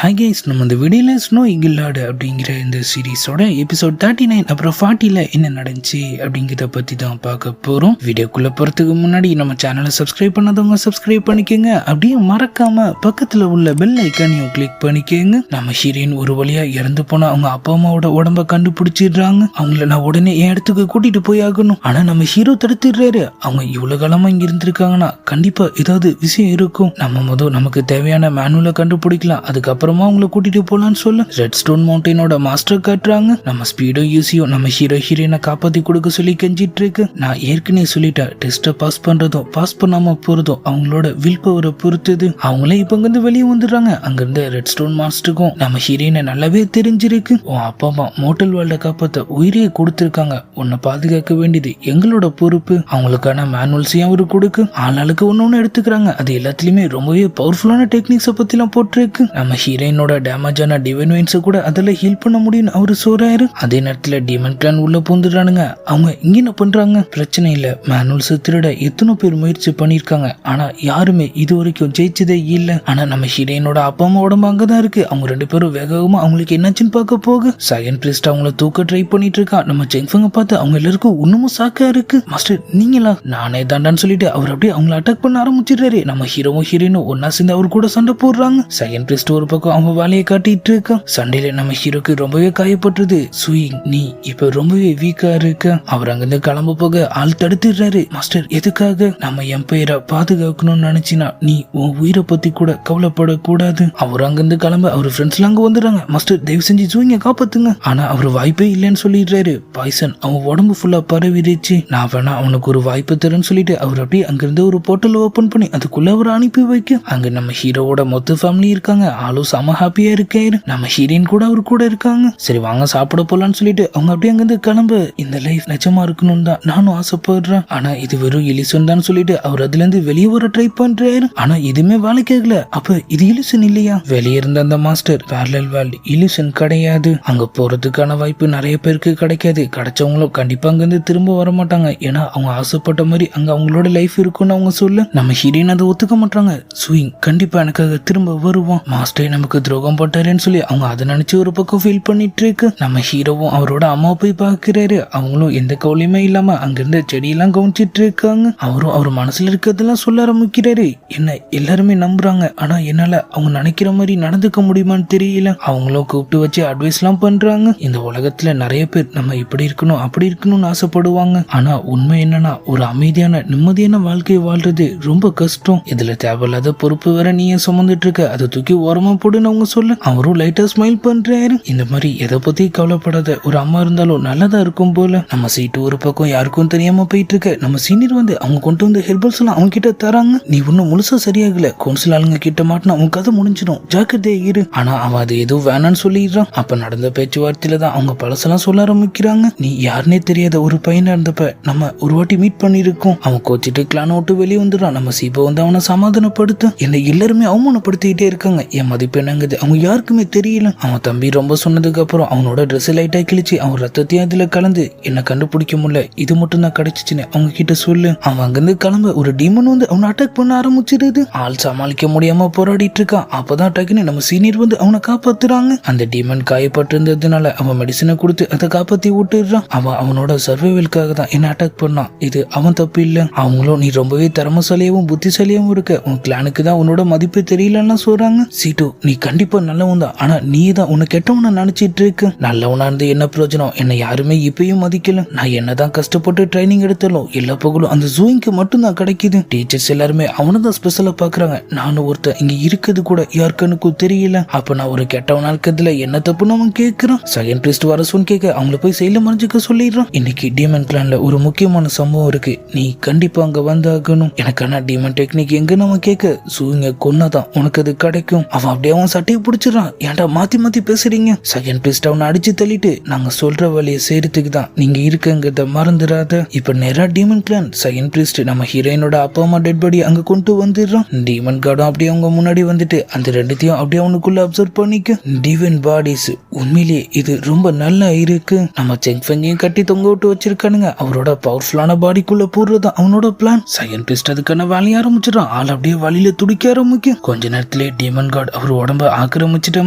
Hi guys, நம்ம இந்த வீடியோவில் ஸ்னோ ஈகிளாடு அப்படிங்கிற இந்த சீரீஸோட எபிசோட் 39 அப்புறம் 40ல் என்ன நடந்துச்சு அப்படிங்கிறத பற்றி தான் பார்க்க போகிறோம். வீடியோக்குள்ளே போகிறதுக்கு முன்னாடி நம்ம சேனலை சப்ஸ்கிரைப் பண்ணாதவங்க சப்ஸ்கிரைப் பண்ணிக்கோங்க. அப்படியே மறக்காமல் பக்கத்தில் உள்ள பெல் ஐக்கானையும் கிளிக் பண்ணிக்கோங்க. நம்ம ஹீரோயின் ஒரு வழியாக இறந்து போனால் அவங்க அப்பா அம்மாவோட உடம்ப கண்டுபிடிச்சிடுறாங்க. அவங்கள நான் உடனே என் இடத்துக்கு கூட்டிகிட்டு போய் ஆகணும். ஆனால் நம்ம ஹீரோ தடுத்துடுறாரு. அவங்க இவ்வளோ காலமாக இங்கே இருந்திருக்காங்கன்னா கண்டிப்பாக ஏதாவது விஷயம் இருக்கும். நம்ம நமக்கு தேவையான மேனுவலை கண்டுபிடிக்கலாம், அதுக்கப்புறமா அவங்களை கூட்டிட்டு போலான்னு சொல்ல ரெட் ஸ்டோன் மவுண்டனோட மாஸ்டர் காட்டுறாங்க. நம்ம ஸ்பீடோ யூசியோ நம்ம ஹீரோயினை காப்பாத்தி கொடுக்க சொல்லி கெஞ்சிட்டு இருக்கு. நான் ஏற்கனவே சொல்லிட்டேன், டெஸ்ட்டை பாஸ் பண்றதும் பாஸ் பண்ணாம போறதும் அவங்களோட வில் பவரை பொறுத்தது. அவங்களே இப்ப இருந்து வெளியே வந்துடுறாங்க. அங்கிருந்து ரெட் ஸ்டோன் மாஸ்டருக்கும் நம்ம ஹீரோயினை நல்லாவே தெரிஞ்சிருக்கு. உன் அப்பா அம்மா மோட்டல் வேர்ல்ட காப்பாத்த உயிரையே கொடுத்துருக்காங்க, உன்னை பாதுகாக்க வேண்டியது எங்களோட பொறுப்பு. அவங்களுக்கான மேனுவல்ஸையும் அவரு கொடுக்கு. ஆளாளுக்கு ஒன்னு எடுத்துக்கிறாங்க. அது எல்லாத்துலயுமே ரொம்பவே பவர்ஃபுல்லான டெக்னிக்ஸை பத்திலாம் போட்டிருக்கு. நம்ம ஹீரோயினோட டேமேஜ் ஆன டிவைன் வைன்ஸை கூட அதில் ஹீல் பண்ண முடியும் அவரு சொல்றாரு. அதே நேரத்தில் டீமன் கிளான் உள்ள பூந்துடுறானுங்க. அவங்க இங்க என்ன பண்றாங்க? பிரச்சனை இல்ல, மேனுவல்ஸ் திருட எத்தனை பேர் முயற்சி பண்ணிருக்காங்க, ஆனா யாருமே இது வரைக்கும் ஜெயிச்சதே இல்ல. ஆனா நம்ம ஹீரோயினோட அப்பா அம்மா உடம்பு அங்கதான் இருக்கு. அவங்க ரெண்டு பேரும் வேகமா அவங்களுக்கு என்னாச்சுன்னு பார்க்க போக செகண்ட் பிரிஸ்ட் அவங்கள தூக்க ட்ரை பண்ணிட்டு இருக்கான். நம்ம செங்ஃபங்க பார்த்து அவங்க எல்லாருக்கும் இன்னமும் சாக்கா இருக்கு. மாஸ்டர் நீங்களா? நானே தாண்டான்னு சொல்லிட்டு அவர் அப்படியே அவங்களை அட்டாக் பண்ண ஆரம்பிச்சிடுறாரு. நம்ம ஹீரோவும் ஹீரோயினும் ஒன்னா சேர்ந்து அவர் கூட சண்டை போடுறாங்க. செகண்ட் பிரிஸ்ட் ஒரு பக்கம் அவங்க வேலையை காட்டிட்டு இருக்கான். சண்டையில நம்ம ஹீரோக்கு ரொம்பவே காயப்பட்டுருது. சுயிங், நீ இப்ப ரொம்பவே வீக்கா இருக்க. அவர் அங்கிருந்து கிளம்ப போக ஆள் தடுத்துடுறாரு. மாஸ்டர் எதுக்காக? நம்ம எம்பையரை பாதுகாக்கணும்னு நினைச்சினா நீ உன் உயிரை பத்தி கூட கவலைப்படக்கூடாது. அவர் அங்கிருந்து கிளம்ப அவர் ஃப்ரெண்ட்ஸ் எல்லாம் அங்க வந்துடுறாங்க. மாஸ்டர் தயவு செஞ்சு சுயிங்க காப்பாத்துங்க. ஆனா அவர் வாய்ப்பே இல்லைன்னு சொல்லிடுறாரு. பாய்சன் அவன் உடம்பு ஃபுல்லா பரவிடுச்சு. நான் வேணா அவனுக்கு ஒரு வாய்ப்பு தரேன்னு சொல்லிட்டு அவர் அப்படியே அங்கிருந்து ஒரு போர்ட்டல் ஓபன் பண்ணி அதுக்குள்ள அவர் அனுப்பி வைக்க அங்க நம்ம ஹீரோவோட மொத்த ஃபேமிலி இருக்காங்க. ஆளும் செம ஹாப்பியா இருக்காரு. நம்ம ஹீரோயின் கூட அவர் கூட இருக்காங்க. சரி வாங்க சாப்பிட போலான்னு சொல்லிட்டு அவங்க அப்படியே அங்கிருந்து கிளம்ப. இந்த லைஃப் நிஜமா இருக்கணும் தான் நானும் ஆசைப்படுறேன், ஆனா இது வெறும் இலிசன் தான் சொல்லிட்டு அவர் அதுல இருந்து வெளியே வர ட்ரை பண்றாரு. ஆனா எதுவுமே வேலைக்கு ஆகல. அப்ப இது இலிசன் இல்லையா? வெளியே இருந்த அந்த மாஸ்டர் பேரலல் வேர்ல்ட் இலிசன் கிடையாது. அங்க போறதுக்கான வாய்ப்பு நிறைய பேருக்கு கிடைக்காது. கிடைச்சவங்களும் கண்டிப்பா அங்கிருந்து திரும்ப வர மாட்டாங்க. ஏன்னா அவங்க ஆசைப்பட்ட மாதிரி அங்க அவங்களோட லைஃப் இருக்குன்னு அவங்க சொல்ல நம்ம ஹீரோயின் அதை ஒத்துக்க மாட்டாங்க. ஸ்விங் கண்டிப்பா எனக்காக திரும்ப வருவான். மாஸ்டர் நமக்கு துரோகம் போட்டாருன்னு சொல்லி அவங்க அதை நினைச்சு ஒரு பக்கம் ஃபீல் பண்ணிட்டு இருக்கு. நம்ம ஹீரோவும் அவரோட அம்மா போய் பாக்குறாரு. அவங்களும் எந்த கவலையுமே இல்லாம அங்கிருந்த செடியெல்லாம் கவனிச்சிட்டு இருக்காங்க. அவரும் அவர் மனசுல இருக்கிறதெல்லாம் சொல்ல ஆரம்பிக்கிறாரு. என்ன எல்லாருமே நம்புறாங்க, ஆனா என்னால அவங்க நினைக்கிற மாதிரி நடந்துக்க முடியுமான்னு தெரியல. அவங்களும் கூப்பிட்டு வச்சு அட்வைஸ் எல்லாம் பண்றாங்க. இந்த உலகத்துல நிறைய பேர் நம்ம இப்படி இருக்கணும் அப்படி இருக்கணும்னு ஆசைப்படுவாங்க. ஆனா உண்மை என்னன்னா ஒரு அமைதியான நிம்மதியான வாழ்க்கையை வாழ்றது ரொம்ப கஷ்டம். இதுல தேவையில்லாத பொறுப்பு வேற நீ சுமந்துட்டு இருக்க, அதை தூக்கி ஓரமா போடுன்னு அவங்க சொல்ல அவரும் லைட்டா ஸ்மைல் பண்றாரு. இந்த மாதிரி எதை பத்தி கவலைப்படாத ஒரு அம்மா இருந்தாலும் நல்லதா இருக்கும் போல. நம்ம சீட்டு ஒரு பக்கம் யாருக்கும் தெரியாம போயிட்டு இருக்க. நம்ம சீனியர் வந்து அவங்க கொண்டு வந்து ஹெர்பல்ஸ் எல்லாம் அவங்க கிட்ட தராங்க. நீ ஒன்னும் முழுசா சரியாகல, கவுன்சில் ஆளுங்க கிட்ட மாட்டினா அவங்க கதை முடிஞ்சிடும், ஜாக்கிரதையா இரு. ஆனா அவன் அது எதுவும் வேணான்னு சொல்லிடுறான். அப்ப நடந்த பேச்சுவார்த்தையில தான் அவங்க பழசெல்லாம் சொல்ல ஆரம்பிக்கிறாங்க. நீ யாருன்னே தெரியாத ஒரு பையனா இருந்தப்ப நம்ம ஒரு வாட்டி மீட் பண்ணிருக்கோம். அவன் கோச்சிட்டு கிளான விட்டு வெளியே வந்துடுறான். நம்ம சீபா வந்து அவனை சமாதானப்படுத்த என்னை எல்லாருமே அவமானப்படுத்திக்கிட்டே இருக்காங்க. என் மதிப்பு என்னங்குது அவங்க யாருக்குமே தெரியல. அவன் தம்பி ரொம்ப சொன்னதுக்கு அப்புறம் அவனோட ட்ரெஸ் லைட்டா கிழிச்சு அவன் ரத்தத்தையும் அதுல கலந்து என்ன கண்டுபிடிக்க முடியல, இது மட்டும் தான் கிடைச்சிச்சுன்னு அவங்க கிட்ட சொல்லு. அவன் அங்கிருந்து கிளம்ப ஒரு டீமன் வந்து அவனை அட்டாக் பண்ண ஆரம்பிச்சிருது. ஆள் சமாளிக்க முடியாம போராடிட்டு இருக்கான். அப்பதான் டக்குன்னு நம்ம சீனியர் வந்து அவனை காப்பாத்துறாங்க. அந்த டீமன் காயப்பட்டு இருந்ததுனால அவன் மெடிசனை கொடுத்து அதை காப்பாத்தி விட்டுறான். அவன் அவனோட சர்வைவலுக்காக தான் என்ன அட்டாக் பண்ணான். இது அவன் தப்பு இல்ல. அவங்களும் நீ ரொம்பவே திறமசாலியாவும் புத்திசாலியாவும் இருக்க, உன் கிளானுக்கு தான் உன்னோட மதிப்பு தெரியலன்னு சொல்றாங்க. சீட்டு நீ கண்டிப்பா நல்லவன் தான், ஆனா நீ தான் உன்னை கெட்டவன நினைச்சிட்டு இருக்கு. நல்லவனா இருந்து என்ன பிரயோஜனம்? என்னை யாருமே இப்பயும் மதிக்கல. நான் என்னதான் கஷ்டப்பட்டு ட்ரைனிங் எடுத்தாலும் எல்லா புகழும் அந்த ஜூயிங்க்கு மட்டும் தான் கிடைக்குது. டீச்சர்ஸ் எல்லாருமே அவனை தான் ஸ்பெஷலா பாக்குறாங்க. நானும் ஒருத்தர் இங்க இருக்கிறது கூட யாருக்கனுக்கும் தெரியல. அப்ப நான் ஒரு கெட்டவனா இருக்கிறதுல என்ன தப்புன்னு அவன் கேட்கிறான். செகண்ட் பிரிஸ்ட் வர சொன்னு கேட்க அவங்கள போய் செயல மறைஞ்சுக்க சொல்லிடுறான். இன்னைக்கு டீமன் கிளான்ல ஒரு முக்கியமான சம்பவம் இருக்கு, நீ கண்டிப்பா அங்க வந்தாகணும். எனக்கான டீமன் டெக்னிக் எங்கன்னு அவன் கேட்க சூயிங்க கொன்னாதான் உனக்கு அது கிடைக்கும். அவன் அப்படியே அவன் சட்டையை பிடிச்சிடறான். ஏன்டா மாத்தி மாத்தி பேசுறீங்க? செகண்ட் பிரிஸ்ட் அவனை அடிச்சு தள்ளிட்டு நாங்க சொல்ற வழியை செய்யறதுக்கு தான் நீங்க இருக்கங்கிறத மறந்துடாத. இப்ப நேரா டீமன் கிளான் செகண்ட் பிரிஸ்ட் நம்ம ஹீரோயினோட அப்பா அம்மா டெட் பாடி அங்க கொண்டு வந்துடுறான். டீமன் கார்டும் அப்படியே அவங்க முன்னாடி வந்துட்டு அந்த ரெண்டுத்தையும் அப்படியே அவனுக்குள்ள அப்சர்வ் பண்ணிக்க. டிவைன் பாடிஸ் உண்மையிலேயே இது ரொம்ப நல்லா இருக்கு. நம்ம செங்ஃபெங்கையும் கட்டி தொங்க விட்டு வச்சிருக்கானுங்க. அவரோட பவர்ஃபுல்லான பாடிக்குள்ள போடுறது அவனோட பிளான். செகண்ட் பிரிஸ்ட் அதுக்கான வேலையை ஆரம்பிச்சிடறான். ஆள் அப்படியே வழியில துடிக்க ஆரம்பிக்கும். கொஞ்ச நேரத்திலே டீமன் கார்டு அவர் உடம்ப ஆக்கிரமிச்சிட்ட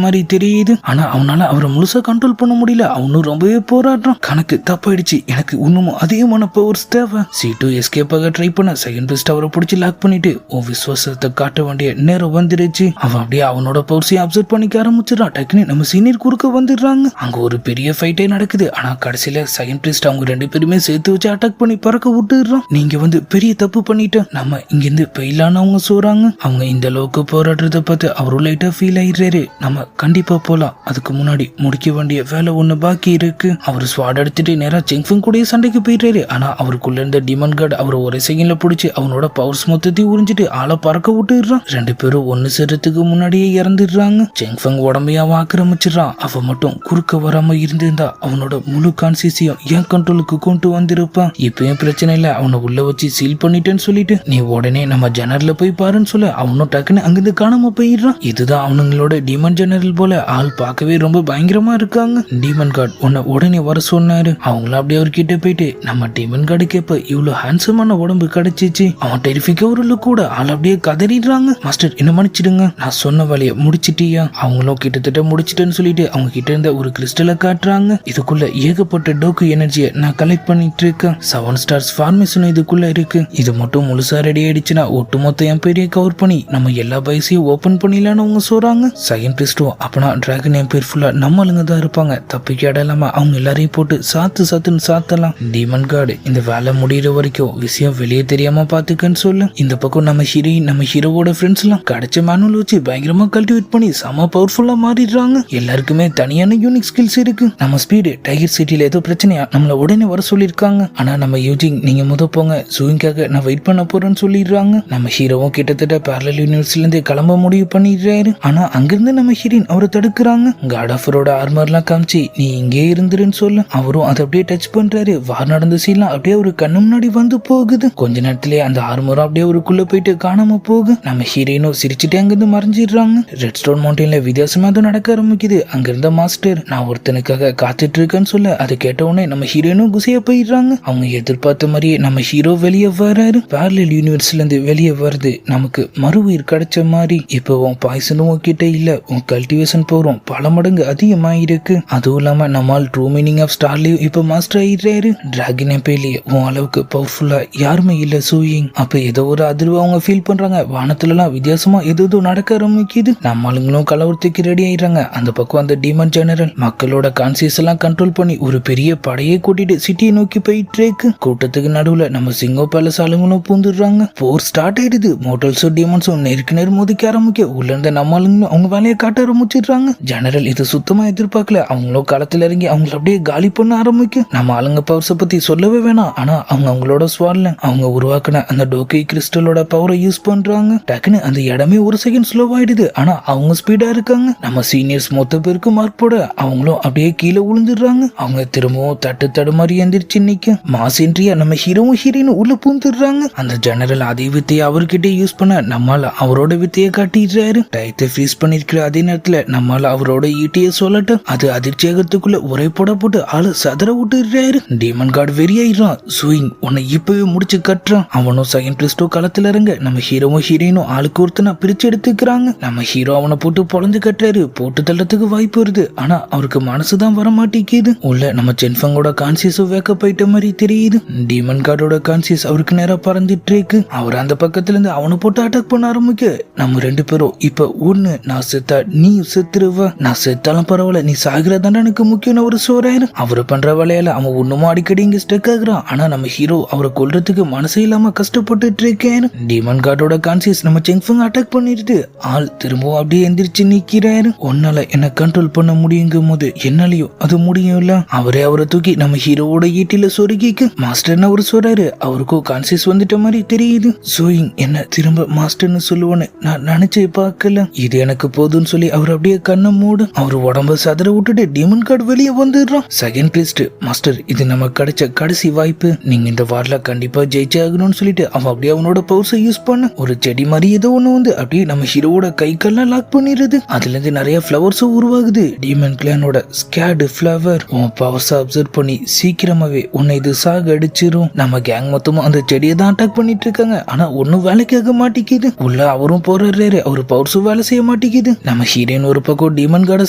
மாதிரி தெரியுது. ஆனா அவனால அவரை முழுசா கண்ட்ரோல் பண்ண முடியல. அவனும் ரொம்பவே போராடுறான். கணக்கு தப்பாயிடுச்சு, எனக்கு இன்னமும் அதிகமான பவர்ஸ் தேவை. C2 எஸ்கேப் ஆக ட்ரை பண்ண செகண்ட் பெஸ்ட் அவரை பிடிச்சி லாக் பண்ணிட்டு விசுவாசத்தை காட்ட வேண்டிய நேரம் வந்துருச்சு. அவன் அப்படியே அவனோட பவர்ஸையும் அப்சர்வ் பண்ணிக்க ஆரம்பிச்சிடறான். டக்குன்னு நம்ம சீனியர் குறுக்க வந்துடுறாங்க. அங்க ஒரு பெரிய ஃபைட்டே நடக்குது. ஆனா கடைசியில செகண்ட் பெஸ்ட் அவங்க 2 பேருமே சேர்த்து வச்சு அட்டாக் பண்ணி பறக்க விட்டுடுறான். நீங்க பெரிய தப்பு பண்ணிட்டோம், நம்ம இங்கிருந்து பெயிலானவங்க சொல்றாங்க. அவங்க இந்த அளவுக்கு போராடுறத பார்த்து அவரும் லைட்டா ஃபீல் ஆயிடுறாரு. நம்ம கண்டிப்பா போலாம், அதுக்கு முன்னாடி முடிக்க வேண்டிய வேலை ஒண்ணு பாக்கி இருக்கு. அவர் ஸ்வாட் எடுத்துட்டு நேரா செங்ஃபங் கூட சண்டைக்கு போயிடுறாரு. ஆனா அவருக்குள்ள இருந்த டிமன் கார்டு அவரை ஒரே செகண்ட்ல பிடிச்சி அவனோட பவர்ஸ் மொத்தத்தையும் உறிஞ்சிட்டு ஆளை பறக்க விட்டுடுறான். 2 பேரும் ஒன்னு சேர்றதுக்கு முன்னாடியே இறந்துடுறாங்க. செங்ஃபங் உடம்பையாவ ஆக்கிரமிச்சிடறான். அவன் மட்டும் குறுக்க வராம இருந்திருந்தா அவனோட முழு கான்சியஸையும் என் கண்ட்ரோலுக்கு கொண்டு வந்திருப்பான். இப்பயும் பிரச்சனை இல்ல, அவனை உள்ள வச்சு சீல் பண்ணிட்டேன்னு சொல்லிட்டு நீ உடனே நம்ம ஜெனரல்ல போய் பாருன்னு சொல்ல அவனும் டக்குன்னு அங்கிருந்து காணாம போயிடுறான். இதுதான் அவனுங்களோட டிமன் ஜெனரல் போல. ஆள் பார்க்கவே ரொம்ப பயங்கரமா இருக்காங்க. டிமன் கார்டு உன்னை உடனே வர சொன்னாரு. அவங்கள அப்படியே அவர்கிட்ட போயிட்டு நம்ம டிமன் கார்டு கேப்ப இவ்வளவு ஹேண்ட்ஸமான உடம்பு கிடைச்சிச்சு. அவன் டெரிஃபிக்க ஒரு லுக் கூட ஆள் அப்படியே கதறிடுறாங்க. மாஸ்டர் என்ன மன்னிச்சிடுங்க, நான் சொன்ன வேலையை முடிச்சிட்டியா? அவங்களும் கிட்டத்தட்ட முடிச்சிட்டேன்னு சொல்லிட்டு அவங்க கிட்ட இருந்த ஒரு கிறிஸ்டலை காட்டுறாங்க. இதுக்குள்ள ஏகப்பட்ட டோக்கு எனர்ஜியை நான் கலெக்ட் பண்ணிட்டு இருக்கேன். 7 ஸ்டார்ஸ் ஃபார்மேஷன் இதுக்குள்ள இருக்கு. இது மட்டும் முழுசா ரெடி ஆயிடுச்சுன்னா ஒட்டுமொத்த எம்பீரியை கவர் பண்ணி நம்ம எல்லா பைஸையும் ஓபன் பண்ணிடலான்னு அவங்க சொல்றாங்க. செகண்ட் பிரிஸ்டும் அப்பனா டிராகன் எம்பீர் ஃபுல்லா நம்ம ஆளுங்க தான் இருப்பாங்க. தப்பிக்க இடம் இல்லாம அவங்க எல்லாரையும் போட்டு சாத்துன்னு சாத்தலாம். டிமன் கார்டு இந்த வேலை முடியிற வரைக்கும் விஷயம் வெளியே தெரியாம பாத்துக்கன்னு சொல்லு. இந்த பக்கம் நம்ம ஹீரோவோட ஃப்ரெண்ட்ஸ் எல்லாம் கிடைச்ச மேனுவல் வச்சு பயங்கரமா கல்டிவேட் பண்ணி செம பவர்ஃபுல்லா மாறிடுறாங்க. எல்லாருக்குமே தனியான யூனிக் ஸ்கில்ஸ் இருக்கு. நம்ம ஸ்பீடு டைகர் சிட்டில ஏதோ பிரச்சனையா நம்மள உடனே வர சொல்லிருக்காங்க. ஆனா நம்ம யூஜிங் நீங்க போங்க, சூயிங்காக நான் வெயிட் பண்ண போறேன்னு சொல்லிடுறாங்க. நம்ம ஹீரோவும் கிட்டத்தட்ட பேரலல் யூனிவர்ஸ்ல இருந்து கிளம்ப முடிவு பண்ணிடுறாரு. ஆனா அங்கிருந்து நம்ம ஹீரோயின் அவரை தடுக்கிறாங்க. காட் ஆஃபரோட ஆர்மர்லாம் காமிச்சு நீ இங்கே இருந்துருன்னு சொல்லு. அவரும் அதை அப்படியே டச் பண்றாரு. வார் நடந்த சீன்லாம் அப்படியே ஒரு கண்ணு முன்னாடி வந்து போகுது. கொஞ்ச நேரத்திலேயே அந்த ஆர்மரும் அப்படியே ஒருக்குள்ள போயிட்டு காணாம போகு. நம்ம ஹீரோயினும் சிரிச்சுட்டு அங்கிருந்து மறைஞ்சிடுறாங்க. ரெட் ஸ்டோன் மவுண்டன்ல வித்தியாசமா தான் நடக்க ஆரம்பிக்குது. அங்க இருந்த மாஸ்டர் நான் ஒருத்தனுக்காக காத்துட்டு இருக்கேன்னு சொல்ல அதை கேட்ட உடனே நம்ம ஹீரோயினும் குசியா போயிடுறாங்க. அவங்க எதிர்பார்த்த மாதிரியே நம்ம ஹீரோ வெளியே வராரு. பேரலல் யூனிவர்ஸ்ல இருந்து வெளியே வருது. நமக்கு மறு உயிர் கிடைச்ச மாதிரி. இப்போ உன் பாய்சனும் கிட்ட இல்ல, உன் கல்டிவேஷன் போறோம் பல மடங்கு அதிகமாயிருக்கு. அதுவும் இல்லாம நம்மால் ட்ரூ மீனிங் ஆஃப் ஸ்டார்லயும் இப்ப மாஸ்டர் ஆயிடுறாரு. டிராகன் எம்பேலியே உன் அளவுக்கு பவர்ஃபுல்லா யாருமே இல்ல சூயிங். அப்ப ஏதோ ஒரு அதிர்வு அவங்க ஃபீல் பண்றாங்க. வானத்துல எல்லாம் வித்தியாசமா ஏதோ நடக்க ஆரம்பிக்குது. நம்ம ஆளுங்களும் கலவரத்துக்கு ரெடி ஆயிடுறாங்க. அந்த பக்கம் அந்த டீமன் ஜெனரல் மக்களோட கான்சியஸ் எல்லாம் கண்ட்ரோல் பண்ணி ஒரு பெரிய படையை கூட்டிட்டு சிட்டியை நோக்கி போயிட்டு இருக்கு. கூட்டத்துக்கு நடுவுல நம்ம சிங்கோ பேலஸ் ஆளுங்களும் பூந்துடுறாங்க. போர் ஸ்டார்ட் ஆயிடுது. மோட்டல்ஸும் டீமன்ஸும் நேருக்கு நேர் மோதிக்க ஆரம்பிக்க உள்ள இருந்த நம்ம ஆளுங்களும் அவங்க வேலையை காட்ட ஆரம்பிச்சிடுறாங்க. ஜெனரல் இது சுத்தமா எதிர்பார்க்கல. அவங்களும் களத்துல இறங்கி அவங்களை அப்படியே காலி பண்ண ஆரம்பிக்கும். நம்ம ஆளுங்க பவர்ஸை பத்தி சொல்லவே வேணாம். ஆனா அவங்களோட ஸ்வாட்ல அவங்க உருவாக்குன அந்த டோக்கை கிறிஸ்டலோட பவரை யூஸ் பண்றாங்க. டக்குன்னு அந்த இடமே ஒரு செகண்ட் ஸ்லோ ஆயிடுது. ஆனா அவங்க ஸ்பீடா இருக்காங்க. நம்ம சீனியர்ஸ் மொத்த பேருக்கு மார்க் போட அவங்களும் அப்படியே கீழே விழுந்துடுறாங்க. அவங்க திரும்பவும் தட்டு மாதிரி எந்திரிச்சு நிக்க மாசேன்றியா நம்ம ஹீரோவும் ஹீரோயினும் உள்ள பூந்துடுறாங்க. அந்த ஜெனரல் அதே வித்தையை அவர்கிட்ட யூஸ் பண்ண நம்மால அவரோட வித்தையை காட்டிடுறாரு. டயத்தை ஃப்ரீஸ் பண்ணிருக்கிற அதே நேரத்துல நம்மால அவரோட ஈட்டியை சொல்லட்டு அது அதிர்ச்சியாகத்துக்குள்ள ஒரே போட்டு ஆளு சதற விட்டுறாரு. Demon card வெறியாயிடுறான். சூயிங் உன்னை இப்பவே முடிச்சு கட்டுறான். அவனும் செகண்ட் பிரிஸ்டோ களத்துல இறங்க நம்ம ஹீரோவும் ஹீரோயினும் ஆளுக்கு ஒருத்தனா பிரிச்சு எடுத்துக்கிறாங்க. நம்ம ஹீரோ அவனை போட்டு பொழந்து கட்டுறாரு. போட்டு தள்ளத்துக்கு வாய்ப்பு வருது. ஆனா அவருக்கு மனசுதான் வர மாட்டேங்குது. உள்ள நம்ம சென்ஃபங்கோட கான்சியஸ் வேக்கப் ஆயிட்ட மாதிரி தெரியுது. டீமன் கார்டோட கான்சியஸ் அவருக்கு நேரா பறந்துட்டு இருக்கு. அவர் அந்த பக்கத்துல இருந்து அவனை போட்டு அட்டாக் பண்ண ஆரம்பிக்க நம்ம 2 பேரும் இப்ப ஒண்ணு நான் செத்தா நீ செத்துருவ, நான் செத்தாலும் பரவாயில்ல நீ சாகிறதாண்டா எனக்கு முக்கியம் ஒரு சோறாயிரு. அவரு பண்ற வேலையால அவன் ஒண்ணுமா அடிக்கடி இங்க ஸ்டக் ஆகுறான். ஆனா நம்ம ஹீரோ அவரை கொல்றதுக்கு மனசே இல்லாம கஷ்டப்பட்டு இருக்கேன். டீமன் கார்டோட கான்சியஸ் நம்ம செங்ஃபங் அட்டாக் பண்ணிட்டு ஆள் திரும்பவும் அப்படியே எந்திரிச்சு நிக்கிறாரு. உன்னால என்ன கண்ட்ரோல் பண்ண முடியுங்கும் போது என்னாலையும் அது முடியும்ல. அவரை தூக்கி நம்ம ஹீரோவோட ஈட்டில சொருகிக்கு மாஸ்டர்னு அவரு சொல்றாரு. அவருக்கும் கான்சியஸ் வந்துட்ட மாதிரி தெரியுது. சூயிங் என்ன திரும்ப மாஸ்டர்னு சொல்லுவான்னு நான் நினைச்சே பார்க்கல. இது எனக்கு போதும்னு சொல்லி அவர் அப்படியே கண்ணை மூடு. அவர் உடம்ப சதற விட்டுட்டு டீமன் கார்டு வெளியே வந்துடுறான். செகண்ட் பிரிஸ்ட் மாஸ்டர் இது நமக்கு கிடைச்ச கடைசி வாய்ப்பு. நீங்க இந்த வார்ல கண்டிப்பா ஜெயிச்சே ஆகணும்னு சொல்லிட்டு அவன் அப்படியே அவனோட பவர்ஸை யூஸ் பண்ண ஒரு செடி மாதிரி ஏதோ ஒண்ணு வந்து அப்படியே நம்ம ஹீரோவோட கைக்கெல்லாம் லாக் பண்ணிடுது. அதுல இருந்து நிறைய ஃபிளவர்ஸும் உருவாகுது. டீமன் கிளானோட ஸ்கேடு ஃபிளவர் உன் பவர்ஸை அப்சர்வ் பண்ணி சீக்கிரமாவே உன்னை இது சாக அடிச்சிரும். நம்ம கேங் மொத்தமும் அந்த செடியை தான் அட்டாக் பண்ணிட்டு இருக்காங்க. ஆனா ஒன்னும் வேலைக்காக மாட்டிக்குது. உள்ள அவரும் போறாரு. அவர் பவர்ஸும் வேலை செய்ய மாட்டேங்குது. நம்ம ஹீரோயின் ஒரு பக்கம் டீமன் கார்டை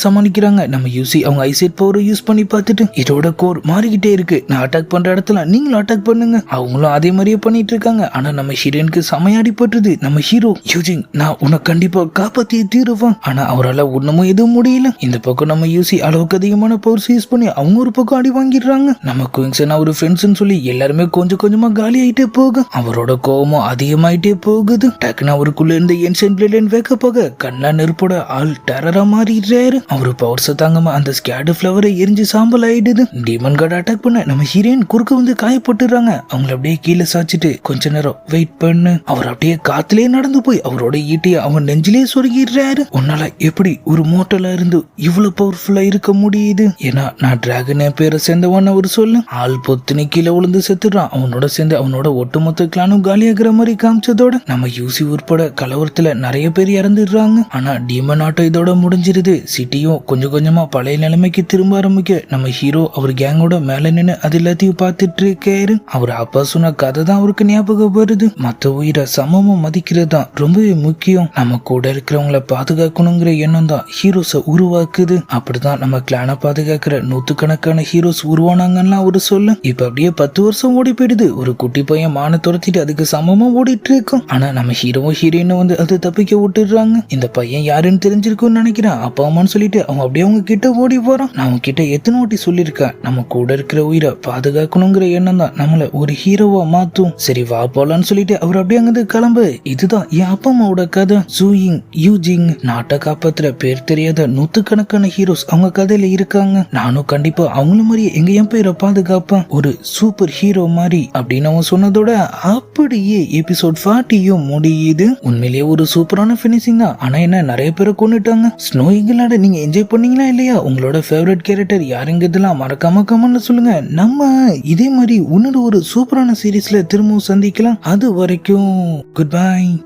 சமாளிக்கிறாங்க. நம்ம யூசி அவங்க ஐசைட் பவர் யூஸ் பண்ணி பார்த்துட்டு இதோட கோர் மாறிக்கிட்டே இருக்கு, நான் அட்டாக் பண்ற இடத்துல நீங்களும் அட்டாக் பண்ணுங்க. அவங்களும் அதே மாதிரியே பண்ணிட்டு இருக்காங்க. ஆனா நம்ம ஹீரோயினுக்கு சமையாடி பட்டுது. நம்ம ஹீரோ யூஜிங் நான் உன்னை கண்டிப்பா காப்பாத்தியே தீருவான். ஆனா அவரால் ஒண்ணுமும் எதுவும் முடியல. இந்த பக்கம் நம்ம யூசி அளவுக்கு அதிகமான பவர்ஸ் யூஸ் பண்ணி அவங்க ஒரு பக்கம் அடி வாங்கிடுறாங்க. நம்ம குயின்சன் அவரு ஃப்ரெண்ட்ஸ்னு சொல்லி எல்லாருமே கொஞ்சம் கொஞ்சமா காலி ஆயிட்டே போகும். அவரோட கோபமும் அதிகமாயிட்டே போகுது. டக்குன்னு அவருக்குள்ள இருந்த ஏன்ஷியன்ட் பிளேட் வேக போக கண்ணா நெருப்போட ஆள் டெரரா மாறிடுறாரு. அவரு பவர்ஸை தாங்காம அந்த ஸ்கேடு ஃபிளவரை எரிஞ்சு சாம்பல் ஆயிடுது. டீமன் கார்டு அட்டாக் பண்ண நம்ம ஹீரோயின் குறுக்க வந்து காயப்பட்டுறாங்க. அவங்கள அப்படியே கீழே சாச்சிட்டு கொஞ்ச நேரம் வெயிட் பண்ணு. அவர் அப்படியே காத்திலே நடந்து போய் அவரோட ஈட்டிய அவங்க நெஞ்சிலே சொருகிடுறாரு. உன்னால எப்படி ஒரு மோட்டலா இருந்து இவ்வளவு பவர்ஃபுல்லா இருக்க முடியுது? ஏன்னா நான் டிராகன் பேரை சேர்ந்தவன் அவர் சொல்லு. ஆள் பொத்துனி கீழே விழுந்து செத்துறான். அவனோட சேர்ந்து அவனோட ஒட்டுமொத்த கிளானும் காலியாகிற மாதிரி காமிச்சதோட நம்ம யூசி உட்பட கலவரத்துல நிறைய பேர் இறந்துடுறாங்க. ஆனா டீமன் ஆட்டம் இதோட முடிஞ்சிருது. சிட்டியும் கொஞ்சம் கொஞ்சமா பழைய நிலைமைக்கு திரும்ப ஆரம்பிக்க நம்ம ஹீரோ அவர் கேங்கோட மேல நின்று அது எல்லாத்தையும் பார்த்துட்டு இருக்காரு. அவர் அப்பா சொன்ன கதை தான் அவருக்கு ஞாபகம் வருது. மத்த உயிரை சமமா மதிக்கிறது தான் ரொம்பவே முக்கியம். நம்ம கூட இருக்கிறவங்களை பாதுகாக்கணுங்கிற எண்ணம் தான் ஹீரோஸை உருவாக்குது. அப்படிதான் நம்ம கிளானை பாதுகாக்கிற நூத்துக்கணக்கான ஹீரோஸ் உருவானாங்கன்னா அவரு சொல்ல. இப்ப அப்படியே 10 வருஷம் ஓடி போயிடுது. ஒரு குட்டி பையன் மான துரத்திட்டு அதுக்கு சமமா ஓடிட்டு இருக்கும். ஆனா நம்ம ஹீரோவும் ஹீரோயினும் வந்து அது தப்பிக்க விட்டுடுறாங்க. இந்த பையன் யாருன்னு தெரிஞ்சிருக்கும்னு நினைக்கிறேன். அப்பா அம்மான்னு சொல்லிட்டு அவன் அப்படியே அவங்க கிட்ட ஓடி போறான். நான் அவங்க கிட்ட எத்தனை வாட்டி சொல்லியிருக்கேன், நம்ம கூட இருக்கிற உயிரை பாதுகாக்கணுங்கிற எண்ணம் தான் நம்மள ஒரு ஹீரோவா மாத்தும். சரி வா போலான்னு சொல்லிட்டு அவர் அப்படியே அங்கிருந்து கிளம்பு. இதுதான் என் அப்பா அம்மாவோட கதை. ஜூயிங் யூஜிங் நாட்டை காப்பாத்துற பேர் தெரியாத நூத்துக்கணக்கான ஹீரோஸ் அவங்க கதையில இருக்காங்க. நானும் கண்டிப்பா அவங்கள மாதிரியே எங்க என் பேரை பாதுகாப்பேன், ஒரு சூப்பர் ஹீரோ மாதிரி அப்படின்னு அவன் சொன்னதோட அப்படியே எபிசோட் 40 முடியுது. உண்மையிலேயே ஒரு சூப்பரான பினிஷிங் தான். ஆனா என்ன நிறைய பேரை கொண்டுட்டாங்க. ஸ்னோ ஈகிளாட நீங்க என்ஜாய் பண்ணீங்களா இல்லையா? உங்களோட ஃபேவரட் கேரக்டர் யாருங்கிறதுலாம் மறக்காம கமெண்ட்ல சொல்லுங்க. நம்ம இதே மாதிரி இன்னொரு ஒரு சூப்பரான சீரீஸ்ல திரும்பவும் சந்திக்கலாம். அது வரைக்கும் குட் பை.